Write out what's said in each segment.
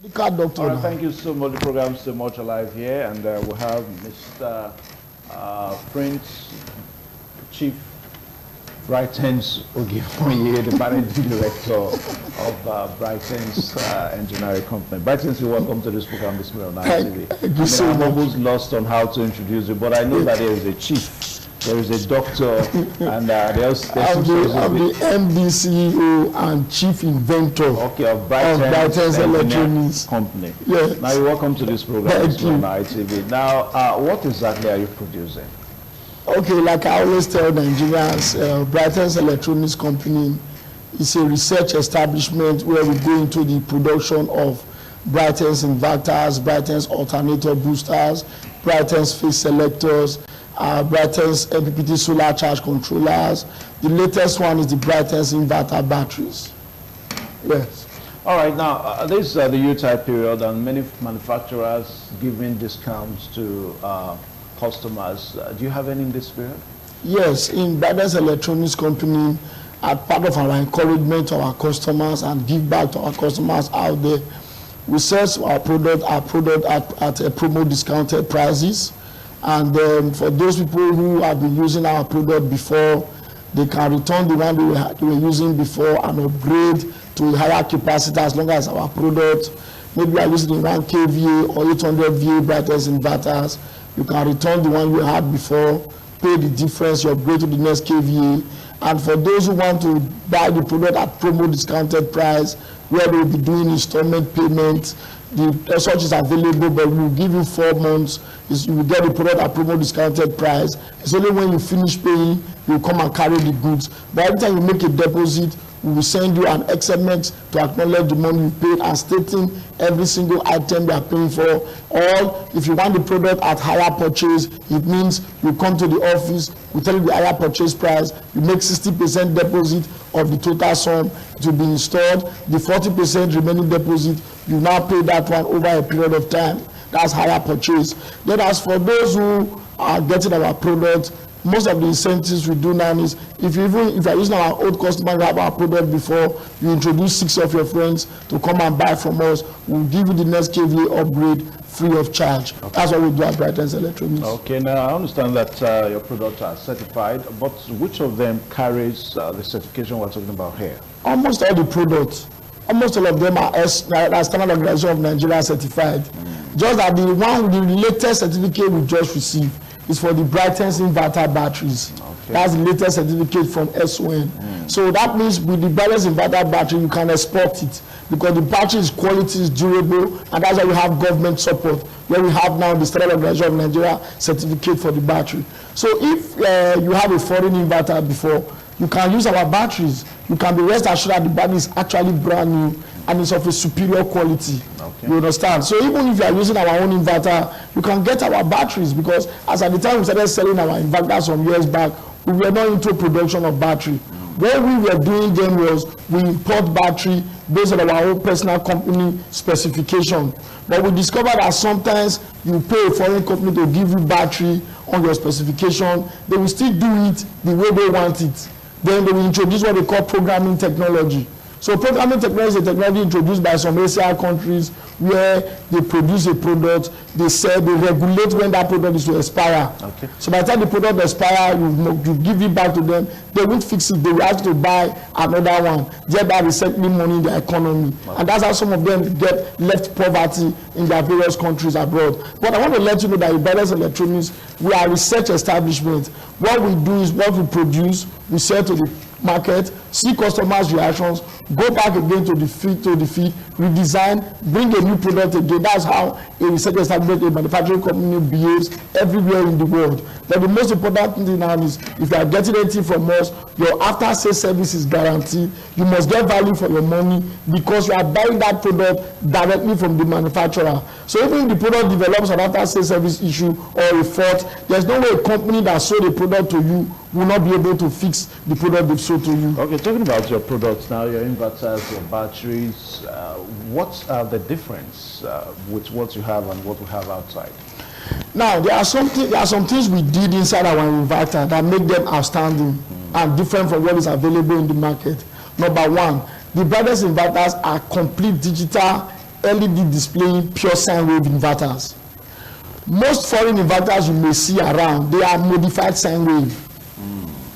The car doctor. All right, thank you so much. The program is so much alive here, and we'll have Mr. Prince, Chief Brightence Ogifoye, the managing director of Brightence Engineering Company. Brightence, you're welcome to this program this morning on ITV. Thank you so much. I'm almost lost on how to introduce you, but I know that there is a chief, there is a doctor, and there's I'm the MD, CEO, and chief inventor of Brightence Electronics Company. Yes. Now you're welcome to this program Thank you. on ITV. Now, what exactly are you producing? Okay, like I always tell Nigerians, Brightence Electronics Company is a research establishment where we go into the production of Brightence inverters, Brightence alternator boosters, Brightence phase selectors, Brightence MPPT solar charge controllers. The latest one is the Brightence inverter batteries. Yes. All right, now this is the U-type period, and many manufacturers giving discounts to customers. Do you have any in this period? Yes, in Brightence Electronics Company, as part of our encouragement to our customers and give back to our customers out there, we sell our product at a promo discounted prices. And for those people who have been using our product before, they can return the one they were using before and upgrade to a higher capacity as long as our product, maybe you are using the 1 kVA or 800 VA Brightence inverters, you can return the one you had before, pay the difference, you upgrade to the next kVA. And for those who want to buy the product at promo discounted price, where they will be doing installment payments, the such is available, but we will give you 4 months. You will get the product at promo discounted price. It's only when you finish paying, you come and carry the goods. But every time you make a deposit, we will send you an SMS to acknowledge the money you paid and stating every single item you are paying for. Or if you want the product at higher purchase, it means you come to the office, we tell you the higher purchase price, you make 60% deposit of the total sum, it will be installed. The 40% remaining deposit, you now pay that one over a period of time. That's higher purchase. Then as for those who are getting our product, most of the incentives we do now is if you are using our old customer, you have our product before, you introduce 6 of your friends to come and buy from us, we'll give you the next kVA upgrade free of charge. Okay. That's what we do at Brightence Electronics. Okay, now I understand that your products are certified, but which of them carries the certification we're talking about here? Almost all the products. Almost all of them are Standard Organization of Nigeria certified. Just that the latest certificate we just received is for the Brightence inverter batteries. Okay. That's the latest certificate from SON. So that means with the Brightence inverter battery, you can export it because the battery's quality is durable, and that's why we have government support, where we have now the Standard Organization of Nigeria certificate for the battery. So if you have a foreign inverter before, you can use our batteries. You can be rest assured that the battery is actually brand new and it's of a superior quality. Okay. You understand? So even if you are using our own inverter, you can get our batteries, because as at the time we started selling our inverters some years back, we were not into production of battery. What we were doing then was we import battery based on our own personal company specification. But we discovered that sometimes you pay a foreign company to give you battery on your specification, they will still do it the way they want it. Then they will introduce what they call programming technology. So programming technology is a technology introduced by some Asian countries where they produce a product, they sell, they regulate when that product is to expire. Okay. So by the time the product expires, you give it back to them, they won't fix it, they will have to buy another one, thereby recycling money in the economy. Okay. And that's how some of them get left poverty in their various countries abroad. But I want to let you know that in Brightence Electronics, we are a research establishment. What we do is what we produce, we sell to the market, see customers' reactions, go back again to the field, redesign, bring a new product again. That's how a research establishment, a manufacturing company behaves everywhere in the world. But the most important thing now is if you are getting anything from us, your after-sales service is guaranteed. You must get value for your money because you are buying that product directly from the manufacturer. So even if the product develops an after-sales service issue or a fault, there's no way a company that sold a product to you will not be able to fix the product they've sold to you. Okay, talking about your products now, your inverters, your batteries, what's the difference with what you have and what we have outside? Now, there are some things we did inside our inverter that make them outstanding and different from what is available in the market. Number one, the Brightence inverters are complete digital LED displaying pure sine wave inverters. Most foreign inverters you may see around, they are modified sine wave.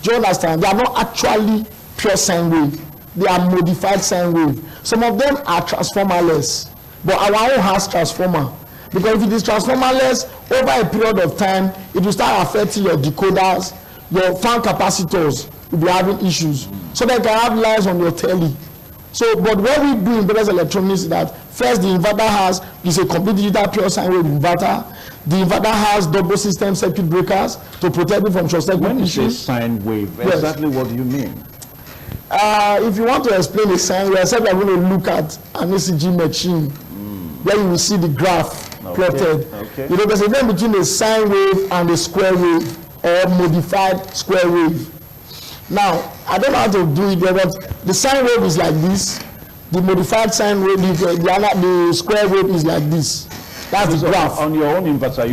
Do you understand? They are not actually pure sine wave. They are modified sine wave. Some of them are transformerless, but our own has transformer. Because if it is transformerless, over a period of time, it will start affecting your decoders, your fan capacitors will be having issues. So they can have lines on your telly. So, but what we do in Brightence Electronics is that first the inverter is a complete digital pure sine wave inverter. The inverter has double system circuit breakers to protect it from short circuit issues. When you say sine wave, yes. Exactly what do you mean? If you want to explain a sine wave, except I'm going to look at an ECG machine where you will see the graph plotted. Okay. You know, there's a difference between a sine wave and a square wave or modified square wave. Now, I don't know how to do it there, but the sine wave is like this. The modified sine wave, the square wave is like this. That's the graph. On your own inverter,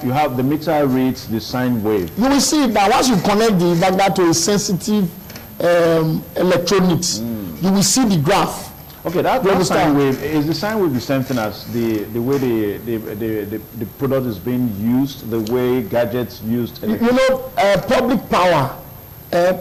you have the meter reads the sine wave. You will see it now. Once you connect the inverter to a sensitive electronics, you will see the graph. Okay, that sine wave, is the sine wave the same thing as the way the product is being used, the way gadgets used? You know, public power or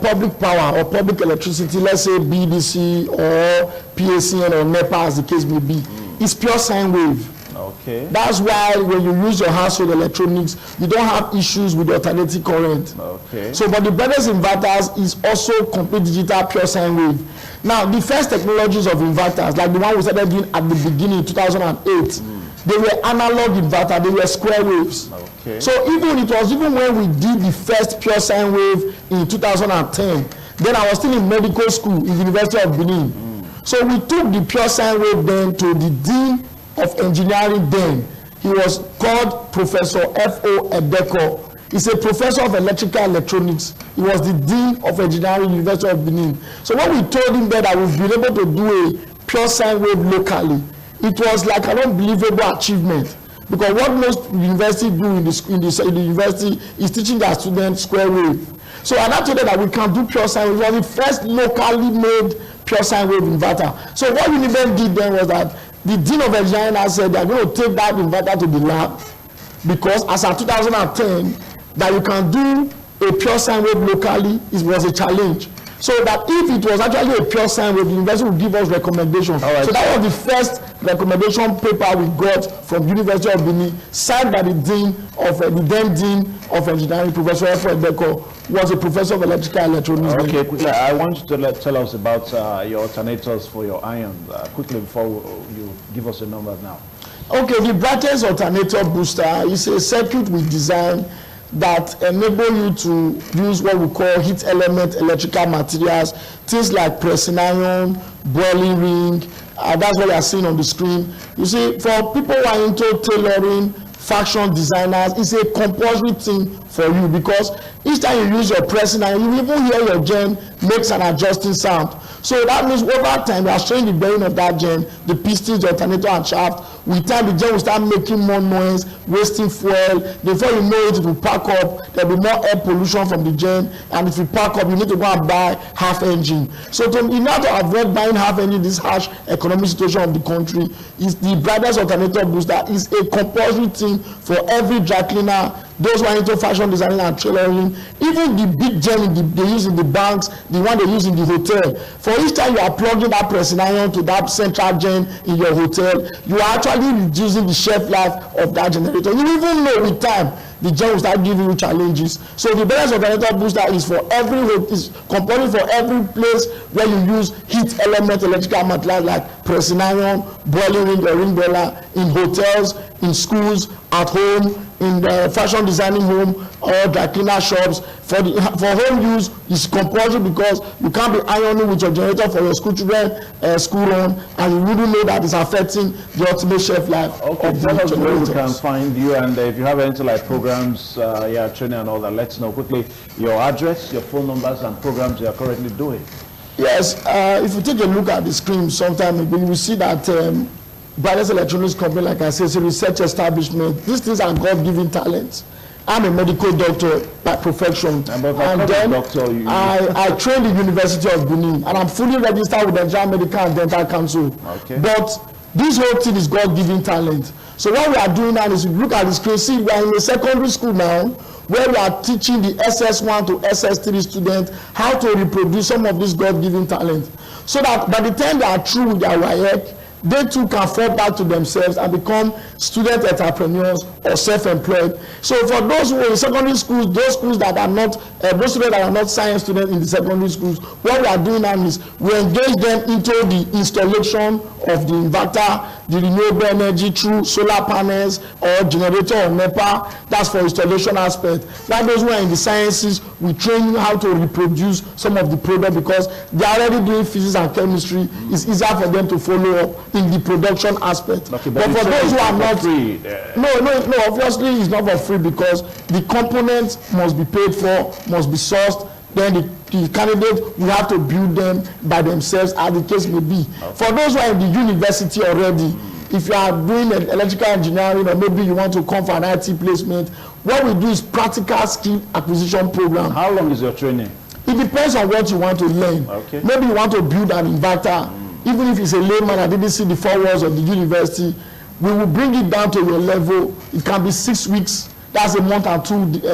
public electricity, let's say BDC or PACN or NEPA as the case may be, is pure sine wave. Okay. That's why when you use your household electronics, you don't have issues with the alternating current. Okay. So, but the Brightence inverters is also complete digital pure sine wave. Now, the first technologies of inverters, like the one we started doing at the beginning in 2008, they were analog inverter, they were square waves. Okay. So even when we did the first pure sine wave in 2010, then I was still in medical school in the University of Benin. So we took the pure sine wave then to the Dean of Engineering then. He was called Professor F.O. Edeko. He's a professor of electrical electronics. He was the Dean of Engineering, University of Benin. So when we told him that we've been able to do a pure sine wave locally, it was like an unbelievable achievement. Because what most universities do in the university is teaching their students square wave. So and I told them that we can do pure sine wave. It was the first locally made pure sine wave inverter. So what Univen did then was that the Dean of Engineering said they are going to take that inverter to the lab, because as of 2010, that you can do a pure sine wave locally was a challenge. So that if it was actually a pure sine wave, the university would give us recommendations. Right. So that was the first recommendation paper we got from University of Benin, signed by the Dean of the then Dean of Engineering, Professor F. Edeko, was a professor of electrical electronics. Okay, quickly, I want you to tell us about your alternators for your iron. Quickly, before you give us the numbers now. Okay, the Brightence alternator booster is a circuit we designed that enable you to use what we call heat element electrical materials, things like pressing iron, boiling ring. That's what you are seeing on the screen. You see, for people who are into tailoring, fashion designers, it's a compulsory thing for you, because each time you use your pressing iron, you even hear your gen makes an adjusting sound. So that means over time, you are showing the bearing of that gen, the pistons, the alternator and shaft. With time, the gen will start making more noise, wasting fuel. Before you know it, it will pack up. There will be more air pollution from the gen. And if you pack up, you need to go and buy half engine. So in order to avoid buying half engine, this harsh economic situation of the country, is the Brightence alternator booster is a compulsory thing for every dry cleaner, those who are into fashion designing and tailoring, even the big gen they use in the banks, the one they use in the hotel. For each time you are plugging that pressing iron to that central gen in your hotel, you are actually reducing the shelf life of that generator. You even know with time, the gen will start giving you challenges. So the Brightence alternator booster is for is compulsory for every place where you use heat element electrical materials like pressing iron, boiling ring or ring boiler, in hotels, in schools, at home, in the fashion designing home or dry cleaner shops. For home use, it's compulsory because you can't be ironing with your generator for your school children school run, and you wouldn't know that it's affecting the ultimate shelf life. Okay, tell us where we can find you, and if you have anything like programs, training and all that, let's know quickly your address, your phone numbers, and programs you are currently doing. Yes, if you take a look at the screen sometime ago, you will see that Brightence Electronics Company, like I said, is a research establishment. These things are God-given talents. I'm a medical doctor by profession, and then I trained in the University of Benin, and I'm fully registered with the Nigerian Medical and Dental Council. Okay. But This whole thing is God-given talent. So what we are doing now is, look at this screen. See, we are in a secondary school now, where we are teaching the SS1 to SS3 students how to reproduce some of this God-given talent. So that by the time they are through with their WAEC, they too can fall back to themselves and become student entrepreneurs or self-employed. So for those who are in secondary schools, those schools that are not, those students that are not science students in the secondary schools, what we are doing now is we engage them into the installation of the inverter, the renewable energy through solar panels or generator or NEPA. That's for installation aspect. While those who are in the sciences, we train you how to reproduce some of the product, because they are already doing physics and chemistry. It's easier for them to follow up in the production aspect. Okay, but for those who are not free, no, obviously it's not for free, because the components must be paid for, must be sourced. Then the candidate will have to build them by themselves, as the case may be. Okay. For those who are in the university already, if you are doing electrical engineering, or maybe you want to come for an IT placement, what we do is practical skill acquisition program. How long is your training? It depends on what you want to learn. Okay. Maybe you want to build an inverter. Even if it's a layman and didn't see the 4 walls of the university, we will bring it down to your level. It can be 6 weeks. That's a month and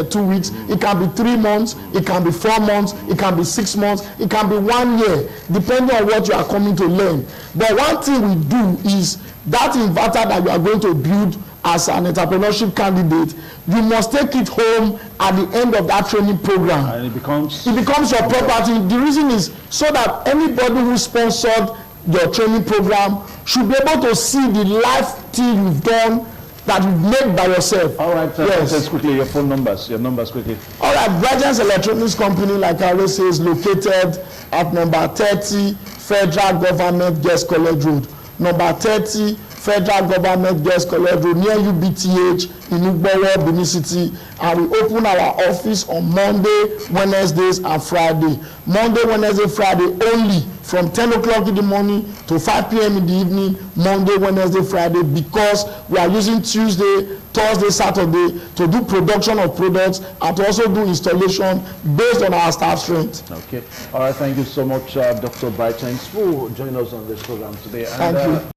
2 weeks. It can be 3 months. It can be 4 months. It can be 6 months. It can be 1 year, depending on what you are coming to learn. But one thing we do is that inverter that you are going to build as an entrepreneurship candidate, you must take it home at the end of that training program. And it becomes your property. The reason is so that anybody who sponsored your training program should be able to see the life thing you've done, that you've made by yourself. All right, yes. Quickly, your phone numbers, quickly. All right, Brightence Electronics Company, like I always say, is located at number 30 Federal Government Girls College Road. Number 30 Federal Government Girls College Road, near UBTH in Ugbowo, Benin City. And we open our office on Monday, Wednesdays, and Friday. Monday, Wednesday, Friday only, from 10 o'clock in the morning to 5 p.m. in the evening. Monday, Wednesday, Friday, because we are using Tuesday, Thursday, Saturday to do production of products and to also do installation based on our staff strength. Okay. All right. Thank you so much, Dr. Brightence, for joining us on this program today. Thank you.